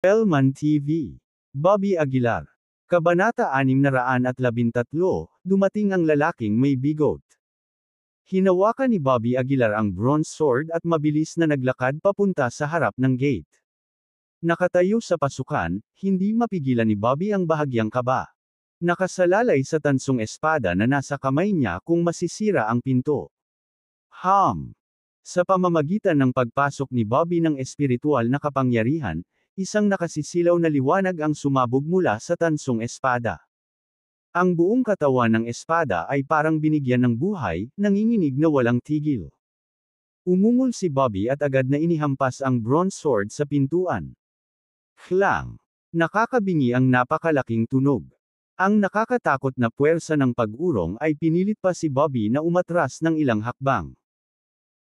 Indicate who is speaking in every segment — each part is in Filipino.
Speaker 1: Elman TV. Bobby Aguilar. Kabanata 613, dumating ang lalaking may bigot. Hinawakan ni Bobby Aguilar ang bronze sword at mabilis na naglakad papunta sa harap ng gate. Nakatayo sa pasukan, hindi mapigilan ni Bobby ang bahagyang kaba. Nakasalalay sa tansong espada na nasa kamay niya kung masisira ang pinto. Sa pamamagitan ng pagpasok ni Bobby ng espiritual na kapangyarihan, isang nakasisilaw na liwanag ang sumabog mula sa tansong espada. Ang buong katawan ng espada ay parang binigyan ng buhay, nanginginig na walang tigil. Umungol si Bobby at agad na inihampas ang bronze sword sa pintuan. Klang! Nakakabingi ang napakalaking tunog. Ang nakakatakot na puwersa ng pag-urong ay pinilit pa si Bobby na umatras ng ilang hakbang.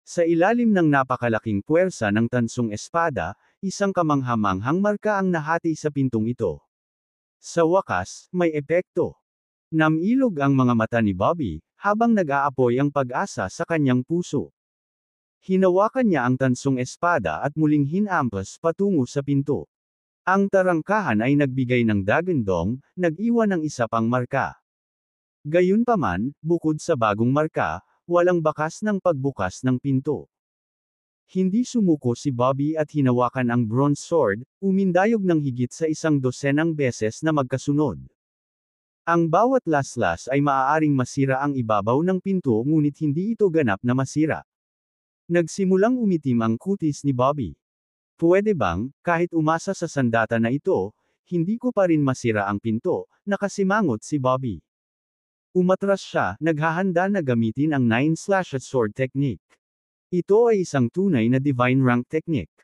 Speaker 1: Sa ilalim ng napakalaking puwersa ng tansong espada, isang kamanghamanghang marka ang nahati sa pintong ito. Sa wakas, may epekto. Namilog ang mga mata ni Bobby, habang nag-aapoy ang pag-asa sa kanyang puso. Hinawakan niya ang tansong espada at muling hinampas patungo sa pinto. Ang tarangkahan ay nagbigay ng dagandong, nag-iwan ng isa pang marka. Gayunpaman, bukod sa bagong marka, walang bakas ng pagbukas ng pinto. Hindi sumuko si Bobby at hinawakan ang bronze sword, umindayog ng higit sa 100 beses na magkasunod. Ang bawat laslas ay maaaring masira ang ibabaw ng pinto ngunit hindi ito ganap na masira. Nagsimulang umitim ang kutis ni Bobby. Pwede bang, kahit umasa sa sandata na ito, hindi ko pa rin masira ang pinto, nakasimangot si Bobby. Umatras siya, naghahanda na gamitin ang 9/sword technique. Ito ay isang tunay na divine rank technique.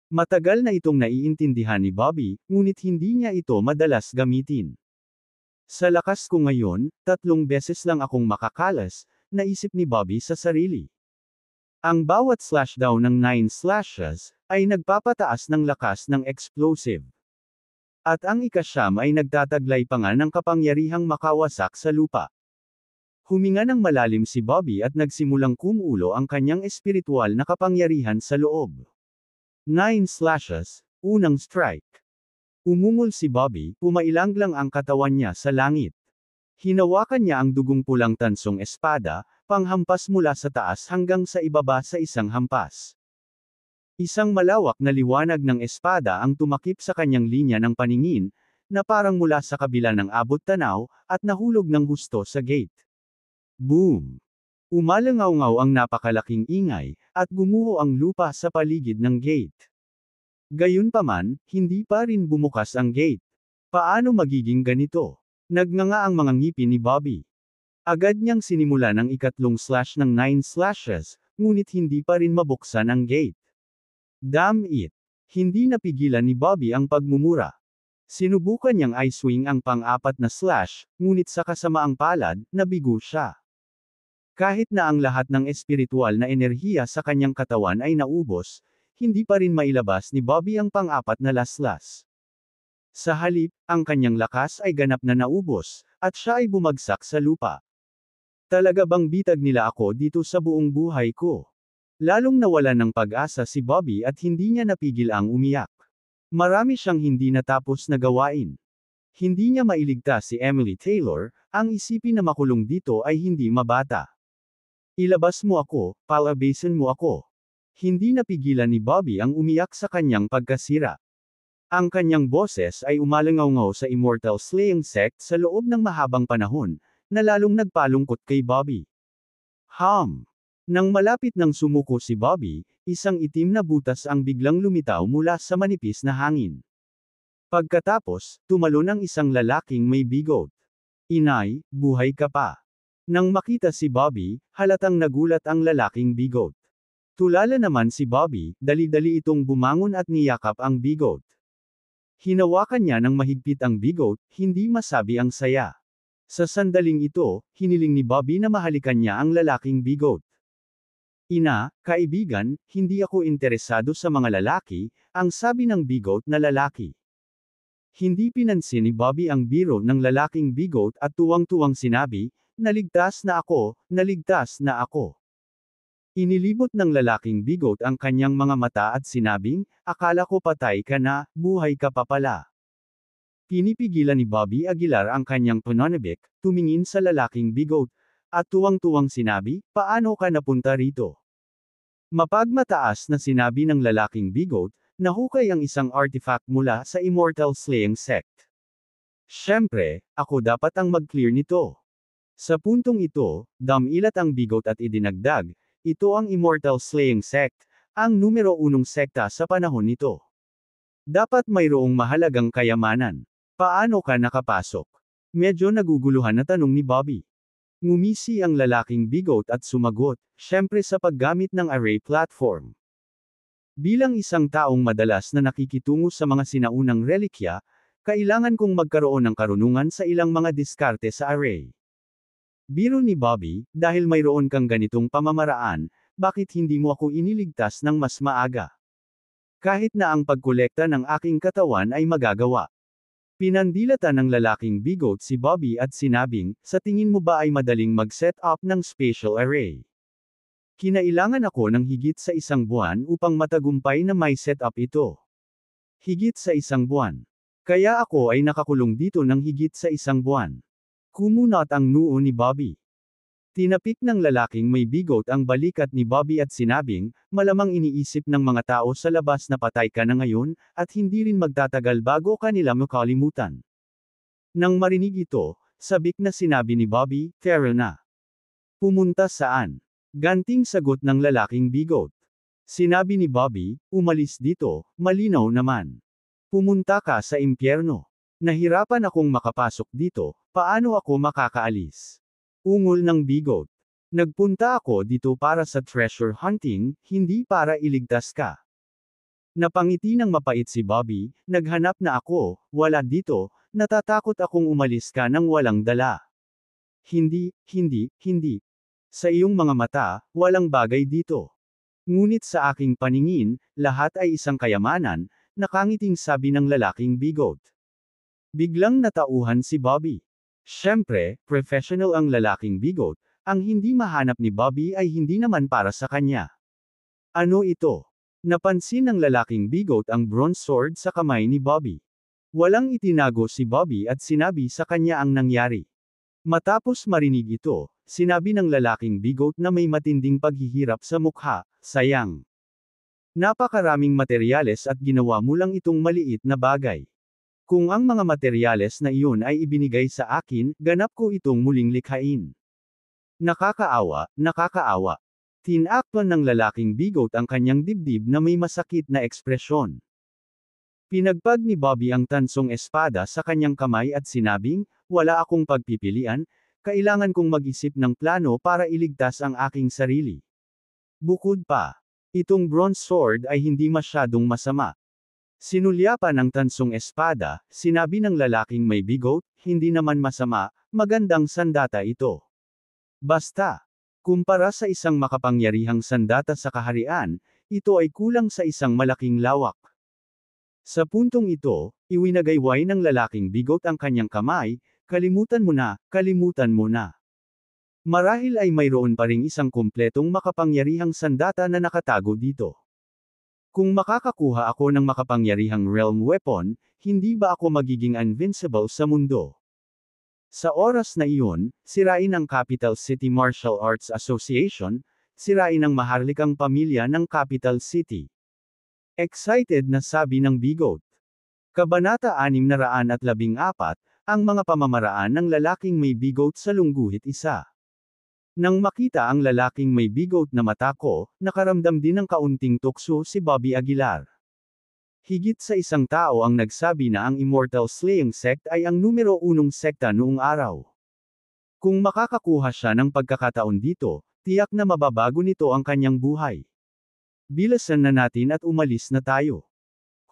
Speaker 1: Matagal na itong naiintindihan ni Bobby, ngunit hindi niya ito madalas gamitin. Sa lakas ko ngayon, 3 beses lang akong makakalas, naisip ni Bobby sa sarili. Ang bawat slashdown ng 9 slashes, ay nagpapataas ng lakas ng explosive. At ang ikasyam ay nagtataglay pa nga ng kapangyarihang makawasak sa lupa. Huminga ng malalim si Bobby at nagsimulang kumulo ang kanyang espiritual na kapangyarihan sa loob. 9 slashes, unang strike. Umungol si Bobby, pumailanglang ang katawan niya sa langit. Hinawakan niya ang dugong pulang tansong espada, panghampas mula sa taas hanggang sa ibaba sa isang hampas. Isang malawak na liwanag ng espada ang tumakip sa kanyang linya ng paningin, na parang mula sa kabila ng abot tanaw, at nahulog ng husto sa gate. Boom! Umalangaw-ngaw ang napakalaking ingay, at gumuho ang lupa sa paligid ng gate. Gayunpaman, hindi pa rin bumukas ang gate. Paano magiging ganito? Nagnganga ang mga ngipin ni Bobby. Agad niyang sinimula ng ikatlong slash ng 9 slashes, ngunit hindi pa rin mabuksan ang gate. Damn it! Hindi napigilan ni Bobby ang pagmumura. Sinubukan niyang i-swing ang pang-apat na slash, ngunit sa kasamaang palad, nabigo siya. Kahit na ang lahat ng espiritual na enerhiya sa kanyang katawan ay naubos, hindi pa rin mailabas ni Bobby ang pang-apat na laslas. Sa halip, ang kanyang lakas ay ganap na naubos, at siya ay bumagsak sa lupa. Talaga bang bitag nila ako dito sa buong buhay ko? Lalong nawalan ng pag-asa si Bobby at hindi niya napigil ang umiyak. Marami siyang hindi natapos na gawain. Hindi niya mailigtas si Emily Taylor, ang isipin na makulong dito ay hindi mabata. Ilabas mo ako, palabasin mo ako. Hindi napigilan ni Bobby ang umiyak sa kanyang pagkasira. Ang kanyang boses ay umalangaw-ngaw sa Immortal Slaying Sect sa loob ng mahabang panahon, na lalong nagpalungkot kay Bobby. Nang malapit nang sumuko si Bobby, isang itim na butas ang biglang lumitaw mula sa manipis na hangin. Pagkatapos, tumalon ang isang lalaking may bigot. Inay, buhay ka pa. Nang makita si Bobby, halatang nagulat ang lalaking bigot. Tulala naman si Bobby, dali-dali itong bumangon at niyakap ang bigot. Hinawakan niya ng mahigpit ang bigot, hindi masabi ang saya. Sa sandaling ito, hiniling ni Bobby na mahalikan niya ang lalaking bigot. Ina, kaibigan, hindi ako interesado sa mga lalaki, ang sabi ng bigot na lalaki. Hindi pinansin ni Bobby ang biro ng lalaking bigot at tuwang-tuwang sinabi, naligtas na ako, naligtas na ako. Inilibot ng lalaking bigot ang kanyang mga mata at sinabing, "Akala ko patay ka na, buhay ka pa pala." Pinipigilan ni Bobby Aguilar ang kanyang pananabik, tumingin sa lalaking bigot, at tuwang-tuwang sinabi, "Paano ka napunta rito?" Mapagmataas na sinabi ng lalaking bigot, "Nahukay ang isang artifact mula sa Immortal Slaying Sect. Siyempre, ako dapat ang mag-clear nito." Sa puntong ito, damilat ang bigot at idinagdag, "Ito ang Immortal Slaying Sect, ang numero 1 sekta sa panahon nito. Dapat mayroong mahalagang kayamanan. Paano ka nakapasok?" Medyo naguguluhan na tanong ni Bobby. Ngumisi ang lalaking bigot at sumagot, "Siyempre sa paggamit ng array platform. Bilang isang taong madalas na nakikitungo sa mga sinaunang relikya, kailangan kong magkaroon ng karunungan sa ilang mga diskarte sa array." Biro ni Bobby, "Dahil mayroon kang ganitong pamamaraan, bakit hindi mo ako iniligtas ng mas maaga? Kahit na ang pagkolekta ng aking katawan ay magagawa." Pinandilatan ng lalaking bigot si Bobby at sinabing, "Sa tingin mo ba ay madaling mag-set up ng spatial array? Kinailangan ako ng higit sa 1 buwan upang matagumpay na may set up ito. Higit sa 1 buwan. Kaya ako ay nakakulong dito ng higit sa 1 buwan." Kumunot ang noo ni Bobby. Tinapik ng lalaking may bigot ang balikat ni Bobby at sinabing, "Malamang iniisip ng mga tao sa labas na patay ka na ngayon, at hindi rin magtatagal bago kanila makalimutan." Nang marinig ito, sabik na sinabi ni Bobby, "Tara na." "Pumunta saan?" Ganting sagot ng lalaking bigot. Sinabi ni Bobby, "Umalis dito, malinaw naman. Pumunta ka sa impyerno. Nahirapan akong makapasok dito, paano ako makakaalis?" Ungol ng bigot. "Nagpunta ako dito para sa treasure hunting, hindi para iligtas ka." Napangiti ng mapait si Bobby, "Naghanap na ako, wala dito, natatakot akong umalis ka nang walang dala." "Hindi, hindi, hindi. Sa iyong mga mata, walang bagay dito. Ngunit sa aking paningin, lahat ay isang kayamanan," nakangiting sabi ng lalaking bigot. Biglang natauhan si Bobby. Siyempre, professional ang lalaking bigot, ang hindi mahanap ni Bobby ay hindi naman para sa kanya. "Ano ito?" Napansin ng lalaking bigot ang bronze sword sa kamay ni Bobby. Walang itinago si Bobby at sinabi sa kanya ang nangyari. Matapos marinig ito, sinabi ng lalaking bigot na may matinding paghihirap sa mukha, "Sayang. Napakaraming materyales at ginawa mo lang itong maliit na bagay. Kung ang mga materyales na iyon ay ibinigay sa akin, ganap ko itong muling likhain." Nakakaawa, nakakaawa. Tinakpan ng lalaking bigot ang kanyang dibdib na may masakit na ekspresyon. Pinagpag ni Bobby ang tansong espada sa kanyang kamay at sinabing, "Wala akong pagpipilian, kailangan kong mag-isip ng plano para iligtas ang aking sarili. Bukod pa, itong bronze sword ay hindi masyadong masama." Sinulyapan ang tansong espada, sinabi ng lalaking may bigot, "Hindi naman masama, magandang sandata ito. Basta, kumpara sa isang makapangyarihang sandata sa kaharian, ito ay kulang sa isang malaking lawak." Sa puntong ito, iwinagayway ng lalaking bigot ang kanyang kamay, "Kalimutan mo na, kalimutan mo na. Marahil ay mayroon pa ring isang kumpletong makapangyarihang sandata na nakatago dito. Kung makakakuha ako ng makapangyarihang realm weapon, hindi ba ako magiging invincible sa mundo?" Sa oras na iyon, sirain ang Capital City Martial Arts Association, sirain ang maharlikang pamilya ng Capital City. Excited na sabi ng bigot. Kabanata 614, ang mga pamamaraan ng lalaking may bigot sa lungguhit 1. Nang makita ang lalaking may bigot na mata ko, nakaramdam din ng kaunting tukso si Bobby Aguilar. Higit sa isang tao ang nagsabi na ang Immortal Slaying Sect ay ang numero 1 sekta noong araw. Kung makakakuha siya ng pagkakataon dito, tiyak na mababago nito ang kanyang buhay. Bilisan na natin at umalis na tayo.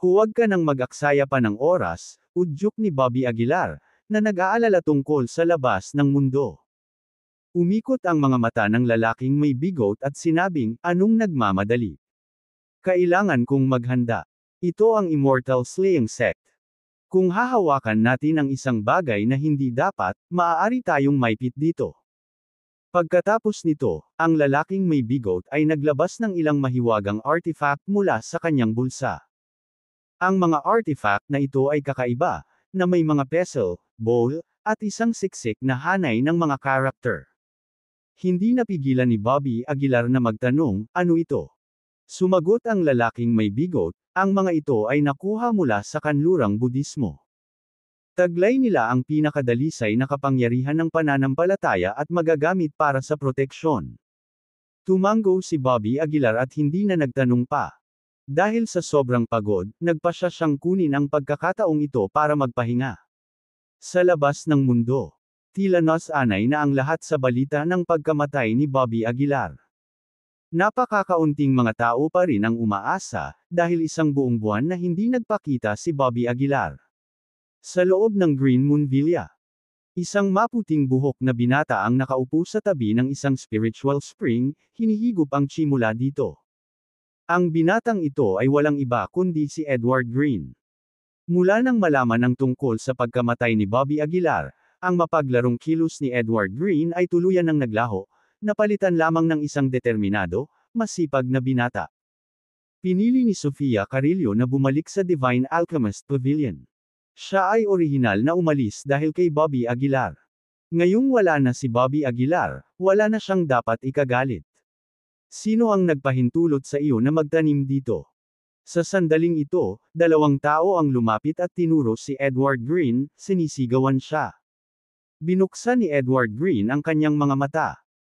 Speaker 1: Huwag ka nang mag-aksaya pa ng oras, udyok ni Bobby Aguilar, na nag-aalala tungkol sa labas ng mundo. Umikot ang mga mata ng lalaking may bigot at sinabing, "Anong nagmamadali? Kailangan kong maghanda. Ito ang Immortal Slaying Sect. Kung hahawakan natin ang isang bagay na hindi dapat, maaari tayong maipit dito." Pagkatapos nito, ang lalaking may bigot ay naglabas ng ilang mahiwagang artifact mula sa kanyang bulsa. Ang mga artifact na ito ay kakaiba, na may mga pestle, bowl, at isang siksik na hanay ng mga karakter. Hindi napigilan ni Bobby Aguilar na magtanong, ano ito? Sumagot ang lalaking may bigot, ang mga ito ay nakuha mula sa kanlurang Budismo. Taglay nila ang pinakadalisay na kapangyarihan ng pananampalataya at magagamit para sa proteksyon. Tumango si Bobby Aguilar at hindi na nagtanong pa. Dahil sa sobrang pagod, nagpasya siyang kunin ang pagkakataong ito para magpahinga. Sa labas ng mundo, tila nasanay na ang lahat sa balita ng pagkamatay ni Bobby Aguilar. Napakakaunting mga tao pa rin ang umaasa, dahil isang buong buwan na hindi nagpakita si Bobby Aguilar. Sa loob ng Green Moon Villa, isang maputing buhok na binata ang nakaupo sa tabi ng isang spiritual spring, hinihigop ang chi mula dito. Ang binatang ito ay walang iba kundi si Edward Green. Mula nang malaman ang tungkol sa pagkamatay ni Bobby Aguilar, ang mapaglarong kilos ni Edward Green ay tuluyan ng naglaho, napalitan lamang ng isang determinado, masipag na binata. Pinili ni Sofia Carrillo na bumalik sa Divine Alchemist Pavilion. Siya ay orihinal na umalis dahil kay Bobby Aguilar. Ngayong wala na si Bobby Aguilar, wala na siyang dapat ikagalit. Sino ang nagpahintulot sa iyo na magtanim dito? Sa sandaling ito, 2 tao ang lumapit at tinuro si Edward Green, sinisigawan siya. Binuksan ni Edward Green ang kanyang mga mata.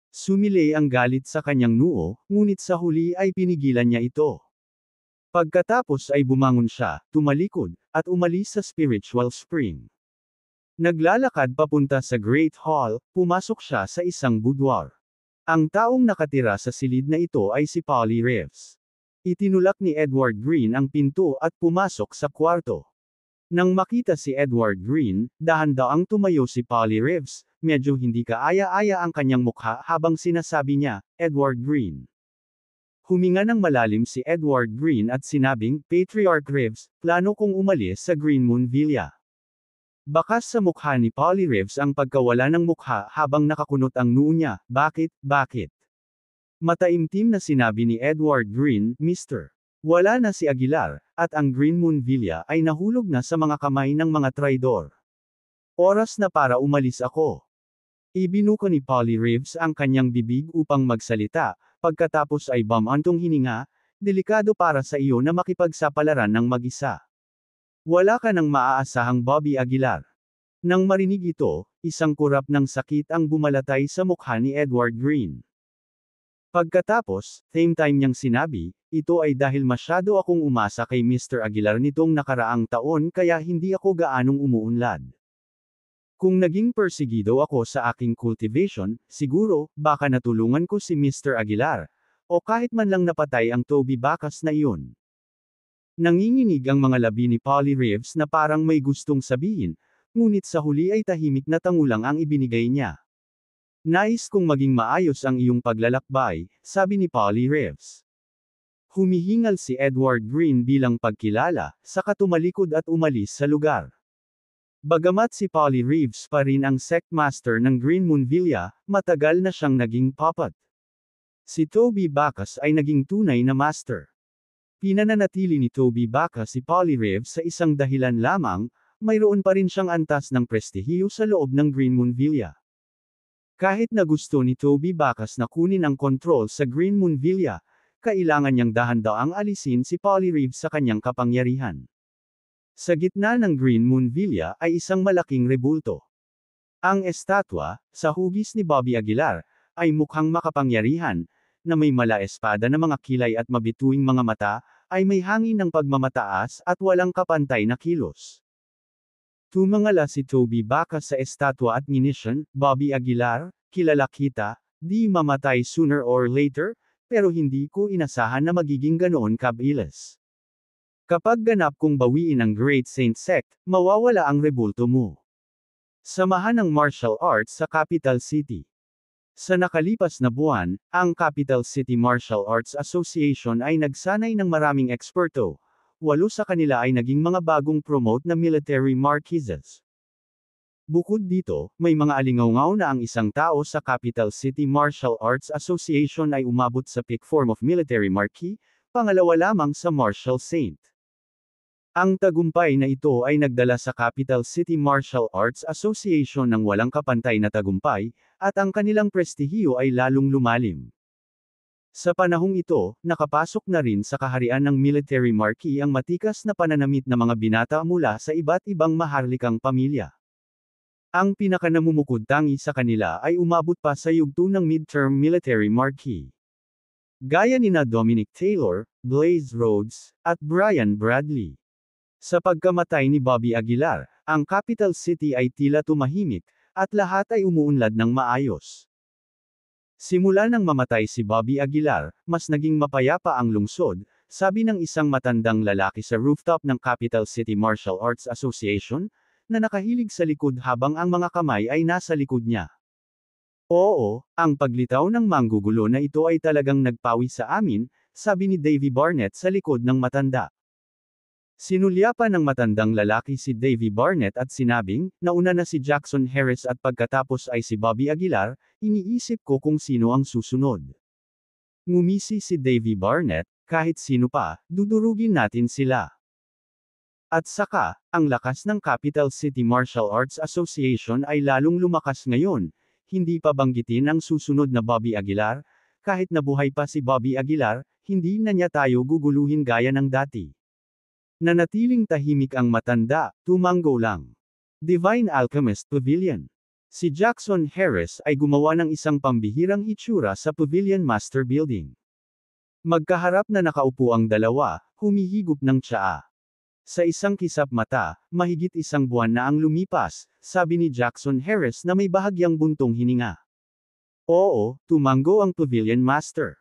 Speaker 1: Sumilay ang galit sa kanyang noo, ngunit sa huli ay pinigilan niya ito. Pagkatapos ay bumangon siya, tumalikod, at umalis sa spiritual spring. Naglalakad papunta sa Great Hall, pumasok siya sa isang boudoir. Ang taong nakatira sa silid na ito ay si Polly Reeves. Itinulak ni Edward Green ang pinto at pumasok sa kwarto. Nang makita si Edward Green, dahan-daang tumayo si Polly Reeves, medyo hindi kaaya-aya ang kanyang mukha habang sinasabi niya, Edward Green. Huminga ng malalim si Edward Green at sinabing, Patriarch Reeves, plano kong umalis sa Green Moon Villa. Bakas sa mukha ni Polly Reeves ang pagkawala ng mukha habang nakakunot ang noo niya, bakit? Mataimtim na sinabi ni Edward Green, Mr. Wala na si Aguilar, at ang Green Moon Villa ay nahulog na sa mga kamay ng mga traidor. Oras na para umalis ako. Ibinuko ni Polly Reeves ang kanyang bibig upang magsalita, pagkatapos ay bumantong hininga, delikado para sa iyo na makipagsapalaran ng mag-isa. Wala ka nang maaasahang Bobby Aguilar. Nang marinig ito, isang kurap ng sakit ang bumalatay sa mukha ni Edward Green. Pagkatapos, same time niyang sinabi, ito ay dahil masyado akong umasa kay Mr. Aguilar nitong nakaraang taon kaya hindi ako gaanong umuunlad. Kung naging persegido ako sa aking cultivation, siguro, baka natulungan ko si Mr. Aguilar, o kahit man lang napatay ang Toby Bacchus na iyon. Nanginginig ang mga labi ni Polly Reeves na parang may gustong sabihin, ngunit sa huli ay tahimik na tangulang ang ibinigay niya. Nais kong maging maayos ang iyong paglalakbay, sabi ni Polly Reeves. Humihingal si Edward Green bilang pagkilala, saka tumalikod at umalis sa lugar. Bagamat si Polly Reeves pa rin ang sect master ng Green Moon Villa, matagal na siyang naging puppet. Si Toby Bacchus ay naging tunay na master. Pinananatili ni Toby Bacchus si Polly Reeves sa isang dahilan lamang, mayroon pa rin siyang antas ng prestihiyo sa loob ng Green Moon Villa. Kahit na gusto ni Toby Bacchus na kunin ang kontrol sa Green Moon Villa, kailangan niyang dahan-daang alisin si Polly Reeves sa kanyang kapangyarihan. Sa gitna ng Green Moon Villa ay isang malaking rebulto. Ang estatwa, sa hugis ni Bobby Aguilar, ay mukhang makapangyarihan, na may mala-espada na mga kilay at mabituing mga mata, ay may hangin ng pagmamataas at walang kapantay na kilos. Tumangala si Toby Bacchus sa estatwa at minisyon, Bobby Aguilar, kilala kita, di mamatay sooner or later, pero hindi ko inasahan na magiging ganoon kabilis. Kapag ganap kong bawiin ang Great Saint Sect, mawawala ang rebulto mo. Samahan ng martial arts sa Capital City. Sa nakalipas na buwan, ang Capital City Martial Arts Association ay nagsanay ng maraming eksperto. 8 sa kanila ay naging mga bagong promote na military marquises. Bukod dito, may mga alingaw na ang isang tao sa Capital City Martial Arts Association ay umabot sa peak form of military marquis, pangalawa lamang sa martial saint. Ang tagumpay na ito ay nagdala sa Capital City Martial Arts Association ng walang kapantay na tagumpay, at ang kanilang prestihiyo ay lalong lumalim. Sa panahong ito, nakapasok na rin sa kaharian ng military marquis ang matikas na pananamit ng mga binata mula sa iba't ibang maharlikang pamilya. Ang pinakanamumukod-tangi sa kanila ay umabot pa sa yugto ng midterm military marquis. Gaya nina Dominic Taylor, Blaze Rhodes, at Brian Bradley. Sa pagkamatay ni Bobby Aguilar, ang Capital City ay tila tumahimik, at lahat ay umuunlad ng maayos. Simula nang mamatay si Bobby Aguilar, mas naging mapayapa ang lungsod, sabi ng isang matandang lalaki sa rooftop ng Capital City Martial Arts Association, na nakahilig sa likod habang ang mga kamay ay nasa likod niya. Oo, ang paglitaw ng manggugulo na ito ay talagang nagpawi sa amin, sabi ni Davy Barnett sa likod ng matanda. Sinulyapan ng matandang lalaki si Davy Barnett at sinabing, nauna na si Jackson Harris at pagkatapos ay si Bobby Aguilar, iniisip ko kung sino ang susunod. Ngumisi si Davy Barnett, kahit sino pa, dudurugin natin sila. At saka, ang lakas ng Capital City Martial Arts Association ay lalong lumakas ngayon, hindi pa banggitin ang susunod na Bobby Aguilar, kahit nabuhay pa si Bobby Aguilar, hindi na niya tayo guguluhin gaya ng dati. Nanatiling tahimik ang matanda, tumanggo lang. Divine Alchemist Pavilion. Si Jackson Harris ay gumawa ng isang pambihirang itsura sa Pavilion Master Building. Magkaharap na nakaupo ang dalawa, humihigop ng tsaa. Sa isang kisap mata, mahigit isang buwan na ang lumipas, sabi ni Jackson Harris na may bahagyang buntong hininga. Oo, tumanggo ang Pavilion Master.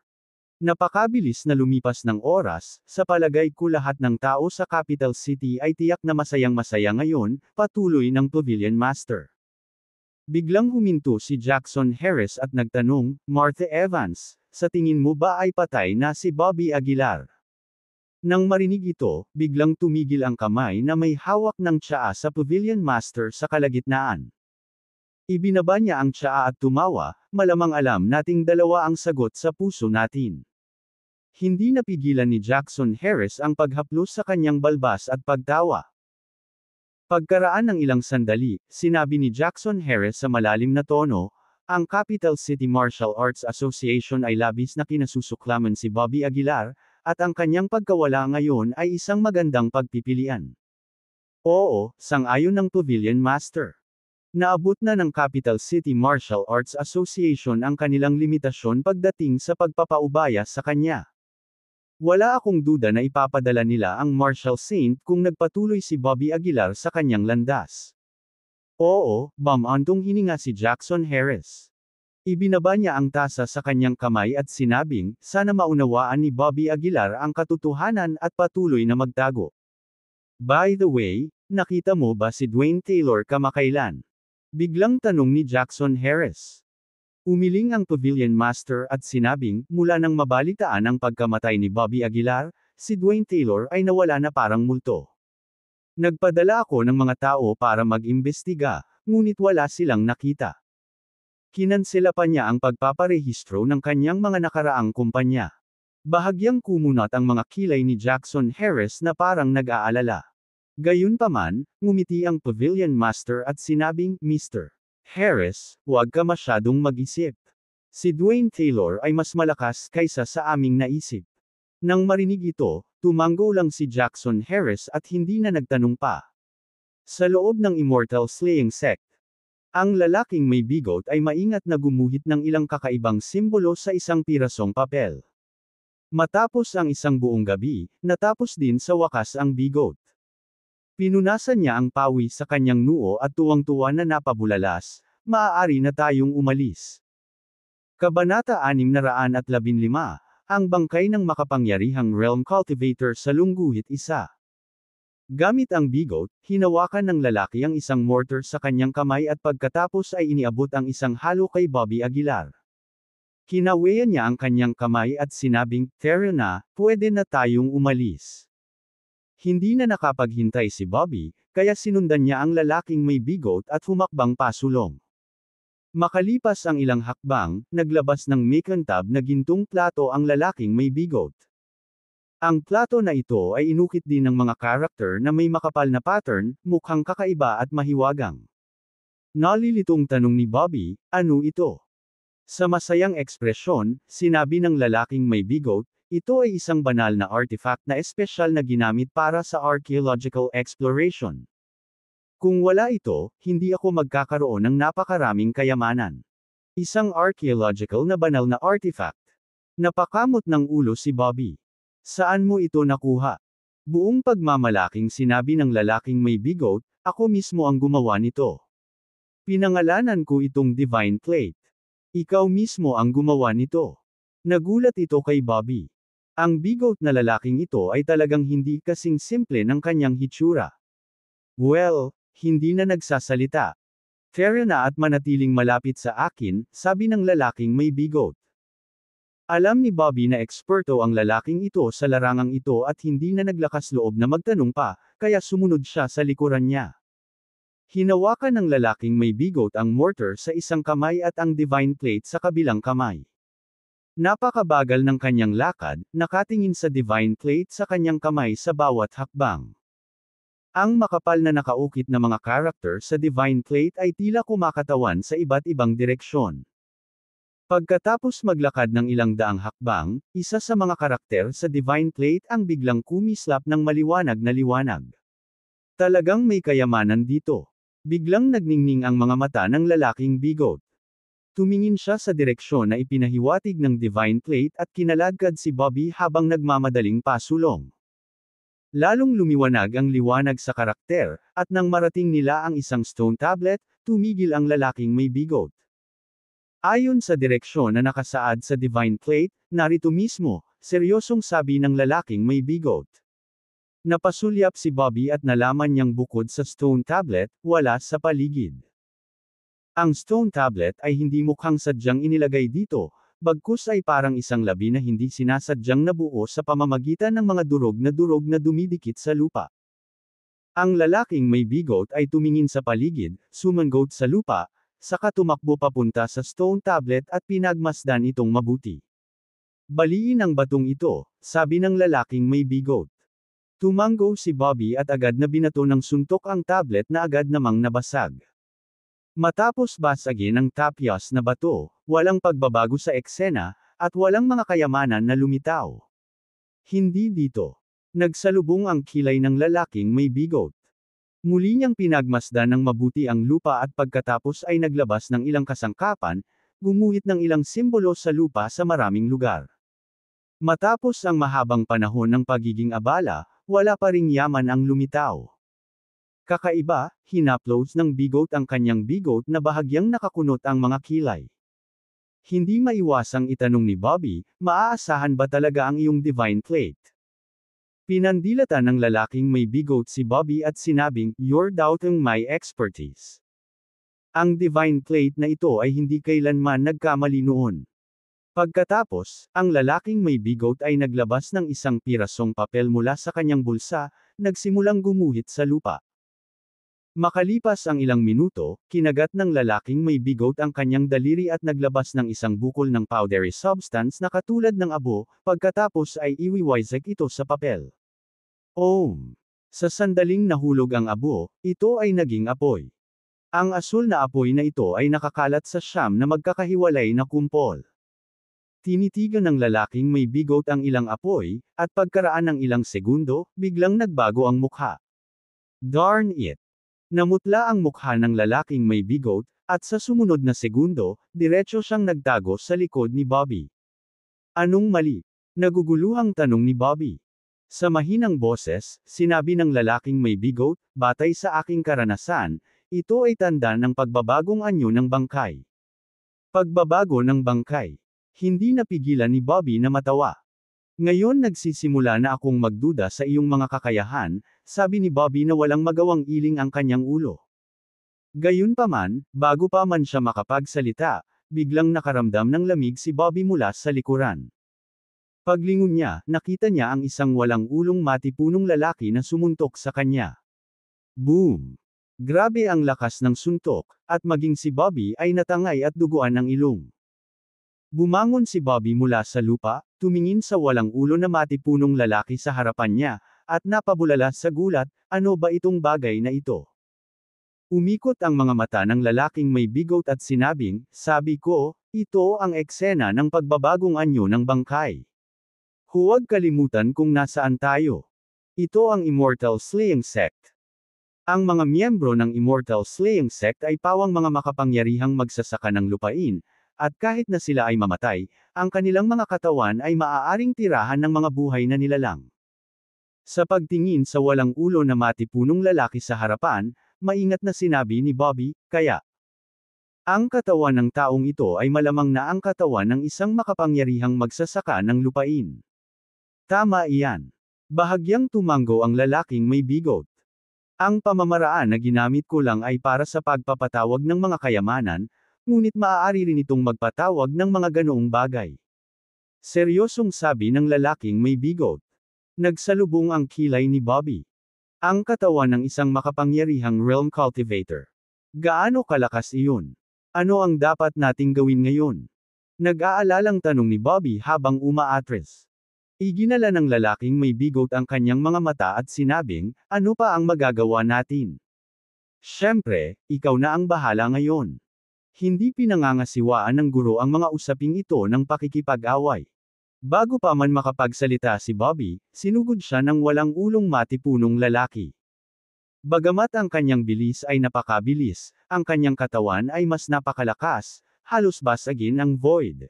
Speaker 1: Napakabilis na lumipas ng oras, sa palagay ko lahat ng tao sa Capital City ay tiyak na masayang-masaya ngayon, patuloy ng Pavilion Master. Biglang huminto si Jackson Harris at nagtanong, Martha Evans, sa tingin mo ba ay patay na si Bobby Aguilar? Nang marinig ito, biglang tumigil ang kamay na may hawak ng tsaa sa Pavilion Master sa kalagitnaan. Ibinaba niya ang tsaa at tumawa, malamang alam nating dalawa ang sagot sa puso natin. Hindi napigilan ni Jackson Harris ang paghaplos sa kanyang balbas at pagtawa. Pagkaraan ng ilang sandali, sinabi ni Jackson Harris sa malalim na tono, ang Capital City Martial Arts Association ay labis na kinasusuklaman si Bobby Aguilar, at ang kanyang pagkawala ngayon ay isang magandang pagpipilian. Oo, sang-ayon ng Pavilion Master. Naabot na ng Capital City Martial Arts Association ang kanilang limitasyon pagdating sa pagpapaubaya sa kanya. Wala akong duda na ipapadala nila ang Martial Saint kung nagpatuloy si Bobby Aguilar sa kanyang landas. Oo, bamantong hininga si Jackson Harris. Ibinaba niya ang tasa sa kanyang kamay at sinabing, sana maunawaan ni Bobby Aguilar ang katotohanan at patuloy na magtago. By the way, nakita mo ba si Dwayne Taylor kamakailan? Biglang tanong ni Jackson Harris. Umiling ang Pavilion Master at sinabing, mula nang mabalitaan ang pagkamatay ni Bobby Aguilar, si Dwayne Taylor ay nawala na parang multo. Nagpadala ako ng mga tao para mag-imbestiga, ngunit wala silang nakita. Kinansela pa niya ang pagpaparehistro ng kanyang mga nakaraang kumpanya. Bahagyang kumunat ang mga kilay ni Jackson Harris na parang nag-aalala. Gayunpaman, ngumiti ang Pavilion Master at sinabing, Mr. Harris, huwag ka masyadong mag-isip. Si Dwayne Taylor ay mas malakas kaysa sa aming naisip. Nang marinig ito, tumanggo lang si Jackson Harris at hindi na nagtanong pa. Sa loob ng Immortal Slaying Sect, ang lalaking may bigot ay maingat na gumuhit ng ilang kakaibang simbolo sa isang pirasong papel. Matapos ang isang buong gabi, natapos din sa wakas ang bigot. Pinunasan niya ang pawi sa kanyang noo at tuwang-tuwa na napabulalas, maaari na tayong umalis. Kabanata 615, ang bangkay ng makapangyarihang Realm Cultivator sa Lungguhit 1. Gamit ang bigot, hinawakan ng lalaki ang isang mortar sa kanyang kamay at pagkatapos ay iniabot ang isang halo kay Bobby Aguilar. Kinaweyan niya ang kanyang kamay at sinabing, Tara na, pwede na tayong umalis. Hindi na nakapaghintay si Bobby, kaya sinundan niya ang lalaking may bigo't at humakbang pasulong. Makalipas ang ilang hakbang, naglabas ng makintab na gintong plato ang lalaking may bigo't. Ang plato na ito ay inukit din ng mga karakter na may makapal na pattern, mukhang kakaiba at mahiwagang. Nalilitong tanong ni Bobby, ano ito? Sa masayang ekspresyon, sinabi ng lalaking may bigo't, ito ay isang banal na artifact na espesyal na ginamit para sa archaeological exploration. Kung wala ito, hindi ako magkakaroon ng napakaraming kayamanan. Isang archaeological na banal na artifact. Napakamot ng ulo si Bobby. Saan mo ito nakuha? Buong pagmamalaking sinabi ng lalaking may bigo't, ako mismo ang gumawa nito. Pinangalanan ko itong Divine Plate. Ikaw mismo ang gumawa nito. Nagulat ito kay Bobby. Ang bigo't na lalaking ito ay talagang hindi kasing simple ng kanyang hitsura. Well, hindi na nagsasalita. Fair na at manatiling malapit sa akin, sabi ng lalaking may bigo't. Alam ni Bobby na eksperto ang lalaking ito sa larangang ito at hindi na naglakas loob na magtanong pa, kaya sumunod siya sa likuran niya. Hinawakan ng lalaking may bigo't ang mortar sa isang kamay at ang divine plate sa kabilang kamay. Napakabagal ng kanyang lakad, nakatingin sa divine plate sa kanyang kamay sa bawat hakbang. Ang makapal na nakaukit na mga karakter sa divine plate ay tila kumakatawan sa iba't ibang direksyon. Pagkatapos maglakad ng ilang daang hakbang, isa sa mga karakter sa Divine Plate ang biglang kumislap ng maliwanag na liwanag. Talagang may kayamanan dito. Biglang nagningning ang mga mata ng lalaking bigo't. Tumingin siya sa direksyon na ipinahiwatig ng Divine Plate at kinaladkad si Bobby habang nagmamadaling pasulong. Lalong lumiwanag ang liwanag sa karakter, at nang marating nila ang isang stone tablet, tumigil ang lalaking may bigo't. Ayon sa direksyon na nakasaad sa Divine Plate, narito mismo, seryosong sabi ng lalaking may bigo't. Napasulyap si Bobby at nalaman niyang bukod sa stone tablet, wala sa paligid. Ang stone tablet ay hindi mukhang sadyang inilagay dito, bagkus ay parang isang labi na hindi sinasadyang nabuo sa pamamagitan ng mga durog na dumidikit sa lupa. Ang lalaking may bigo't ay tumingin sa paligid, sumanggot sa lupa, saka tumakbo papunta sa stone tablet at pinagmasdan itong mabuti. Baliin ang batong ito, sabi ng lalaking may bigo't. Tumango si Bobby at agad na binato ng suntok ang tablet na agad namang nabasag. Matapos basagin ang tapyas na bato, walang pagbabago sa eksena, at walang mga kayamanan na lumitaw. Hindi dito. Nagsalubong ang kilay ng lalaking may bigo't. Muli niyang pinagmasdan ng mabuti ang lupa at pagkatapos ay naglabas ng ilang kasangkapan, gumuhit ng ilang simbolo sa lupa sa maraming lugar. Matapos ang mahabang panahon ng pagiging abala, wala pa ring yaman ang lumitaw. Kakaiba, hinaploads ng bigo't ang kanyang bigo't na bahagyang nakakunot ang mga kilay. Hindi maiwasang itanong ni Bobby, maaasahan ba talaga ang iyong Divine Plate? Pinandilatan ng lalaking may bigo't si Bobby at sinabing, "You're doubting my expertise." Ang Divine Plate na ito ay hindi kailanman nagkamali noon. Pagkatapos, ang lalaking may bigo't ay naglabas ng isang pirasong papel mula sa kanyang bulsa, nagsimulang gumuhit sa lupa. Makalipas ang ilang minuto, kinagat ng lalaking may bigo't ang kanyang daliri at naglabas ng isang bukol ng powdery substance na katulad ng abo, pagkatapos ay iwiwisek ito sa papel. Sa sandaling nahulog ang abo, ito ay naging apoy. Ang asul na apoy na ito ay nakakalat sa siyam na magkakahiwalay na kumpol. Tinitigan ng lalaking may bigo't ang ilang apoy, at pagkaraan ng ilang segundo, biglang nagbago ang mukha. Darn it! Namutla ang mukha ng lalaking may bigo't, at sa sumunod na segundo, diretso siyang nagtago sa likod ni Bobby. Anong mali? Naguguluhang tanong ni Bobby. Sa mahinang boses, sinabi ng lalaking may bigo't, batay sa aking karanasan, ito ay tanda ng pagbabagong anyo ng bangkay. Pagbabago ng bangkay. Hindi napigilan ni Bobby na matawa. Ngayon nagsisimula na akong magduda sa iyong mga kakayahan, sabi ni Bobby na walang magawang iling ang kanyang ulo. Gayunpaman, bago pa man siya makapagsalita, biglang nakaramdam ng lamig si Bobby mula sa likuran. Paglingon niya, nakita niya ang isang walang ulong matipunong lalaki na sumuntok sa kanya. Boom! Grabe ang lakas ng suntok, at maging si Bobby ay natangay at duguan ng ilong. Bumangon si Bobby mula sa lupa, tumingin sa walang ulo na matipunong lalaki sa harapan niya, at napabulala sa gulat, ano ba itong bagay na ito? Umikot ang mga mata ng lalaking may bigot at sinabing, sabi ko, ito ang eksena ng pagbabagong anyo ng bangkay. Huwag kalimutan kung nasaan tayo. Ito ang Immortal Slaying Sect. Ang mga miyembro ng Immortal Slaying Sect ay pawang mga makapangyarihang magsasaka ng lupain, at kahit na sila ay mamatay, ang kanilang mga katawan ay maaaring tirahan ng mga buhay na nilalang. Sa pagtingin sa walang ulo na matipunong lalaki sa harapan, maingat na sinabi ni Bobby, kaya ang katawan ng taong ito ay malamang na ang katawan ng isang makapangyarihang magsasaka ng lupain. Tama iyan. Bahagyang tumango ang lalaking may bigot. Ang pamamaraan na ginamit ko lang ay para sa pagpapatawag ng mga kayamanan, ngunit maaari rin itong magpatawag ng mga ganoong bagay. Seryosong sabi ng lalaking may bigot. Nagsalubong ang kilay ni Bobby. Ang katawan ng isang makapangyarihang realm cultivator. Gaano kalakas iyon? Ano ang dapat nating gawin ngayon? Nag-aalalang tanong ni Bobby habang umaatres. Iginala ng lalaking may bigot ang kanyang mga mata at sinabing, ano pa ang magagawa natin? Siyempre, ikaw na ang bahala ngayon. Hindi pinangangasiwaan ng guro ang mga usaping ito ng pakikipag-away. Bago pa man makapagsalita si Bobby, sinugod siya ng walang ulong matipunong lalaki. Bagamat ang kanyang bilis ay napakabilis, ang kanyang katawan ay mas napakalakas, halos basagin ang void.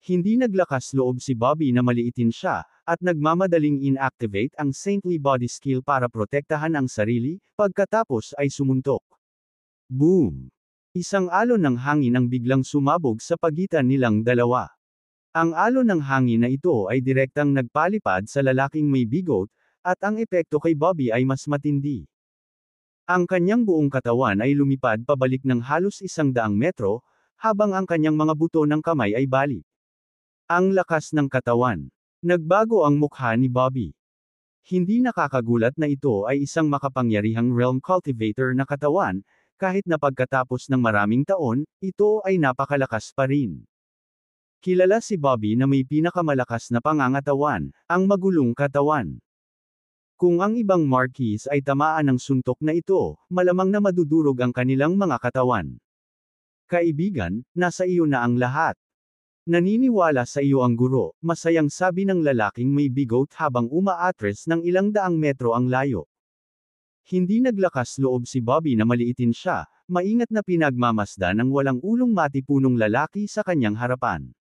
Speaker 1: Hindi naglakas loob si Bobby na maliitin siya, at nagmamadaling inactivate ang saintly body skill para protektahan ang sarili, pagkatapos ay sumuntok. Boom! Isang alon ng hangin ang biglang sumabog sa pagitan nilang dalawa. Ang alon ng hangin na ito ay direktang nagpalipad sa lalaking may bigot, at ang epekto kay Bobby ay mas matindi. Ang kanyang buong katawan ay lumipad pabalik ng halos 100 metro, habang ang kanyang mga buto ng kamay ay balik. Ang lakas ng katawan. Nagbago ang mukha ni Bobby. Hindi nakakagulat na ito ay isang makapangyarihang realm cultivator na katawan, kahit na pagkatapos ng maraming taon, ito ay napakalakas pa rin. Kilala si Bobby na may pinakamalakas na pangangatawan, ang magulong katawan. Kung ang ibang marquis ay tamaan ng suntok na ito, malamang na madudurog ang kanilang mga katawan. Kaibigan, nasa iyo na ang lahat. Naniniwala sa iyo ang guro, masayang sabi ng lalaking may bigot habang umaatres ng ilang daang metro ang layo. Hindi naglakas loob si Bobby na maliitin siya, maingat na pinagmamasdan ng walang ulong matipunong lalaki sa kanyang harapan.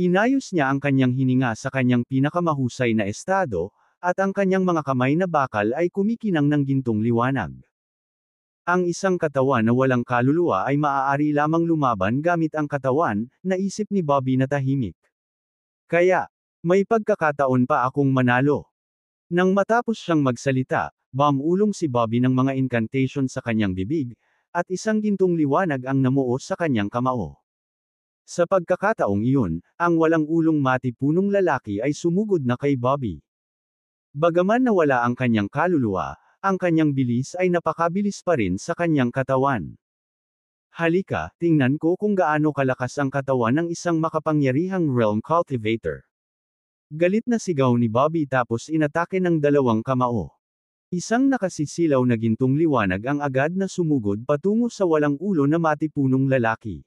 Speaker 1: Inayos niya ang kanyang hininga sa kanyang pinakamahusay na estado, at ang kanyang mga kamay na bakal ay kumikinang ng gintong liwanag. Ang isang katawan na walang kaluluwa ay maaari lamang lumaban gamit ang katawan, naisip ni Bobby na tahimik. Kaya, may pagkakataon pa akong manalo. Nang matapos siyang magsalita, bumulong si Bobby ng mga incantation sa kanyang bibig, at isang gintong liwanag ang namuo sa kanyang kamao. Sa pagkakataong iyon, ang walang ulong matipunong lalaki ay sumugod na kay Bobby. Bagaman nawala ang kanyang kaluluwa, ang kanyang bilis ay napakabilis pa rin sa kanyang katawan. Halika, tingnan ko kung gaano kalakas ang katawan ng isang makapangyarihang realm cultivator. Galit na sigaw ni Bobby tapos inatake ng dalawang kamao. Isang nakasisilaw na gintong liwanag ang agad na sumugod patungo sa walang ulo na matipunong lalaki.